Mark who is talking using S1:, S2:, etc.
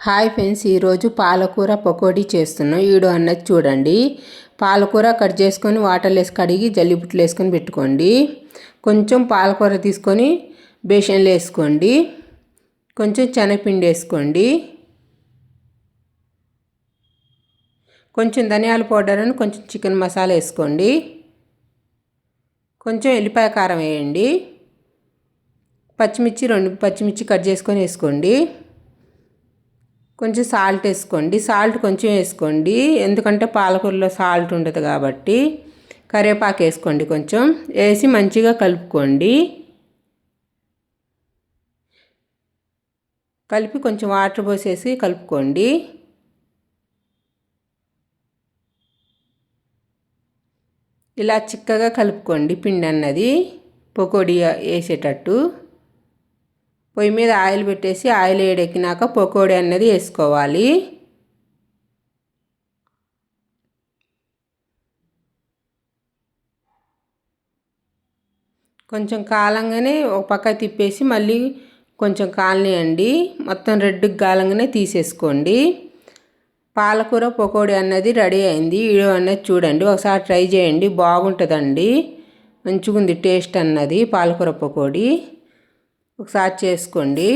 S1: Hi friends, ఈరోజు పాలకూర పకోడీ చేస్తున్నాం. వీడియో అన్నది చూడండి. పాలకూర కట్ చేసుకొని వాటర్లో వేసి కడిగి జల్లిపుట్లు వేసుకొని పెట్టుకోండి. కొంచెం పాలకూర తీసుకొని బేసన్లో వేసుకోండి. కొంచెం శనగపిండి వేసుకోండి. కొంచెం ధనియాల పౌడర్ అని కొంచెం చికెన్ మసాలా వేసుకోండి. కొంచెం ఎల్లిపాయ కారం వేయండి. రెండు పచ్చిమిర్చి కట్ చేసుకొని వేసుకోండి. కొంచెం సాల్ట్ వేసుకోండి. సాల్ట్ కొంచెం వేసుకోండి, ఎందుకంటే పాలకూరలో సాల్ట్ ఉండదు కాబట్టి. కరివేపాకు వేసుకోండి. కొంచెం వేసి మంచిగా కలుపుకోండి. కలిపి కొంచెం వాటర్ పోసేసి కలుపుకోండి. ఇలా చిక్కగా కలుపుకోండి పిండి అన్నది పకోడీ వేసేటట్టు. పొయ్యి మీద ఆయిల్ పెట్టేసి ఆయిల్ వేడెక్కినాక పకోడీ అన్నది వేసుకోవాలి. కొంచెం కాలంగానే ఒక పక్క తిప్పేసి మళ్ళీ కొంచెం కాలనియండి. మొత్తం రెడ్గా కాలంగానే తీసేసుకోండి. పాలకూర పకోడీ అన్నది రెడీ అయింది. వీడియో అన్నది చూడండి, ఒకసారి ట్రై చేయండి, బాగుంటుందండి. మంచిగా ఉంది టేస్ట్ అన్నది పాలకూర పకోడీ. ఒకసారి చేసుకోండి.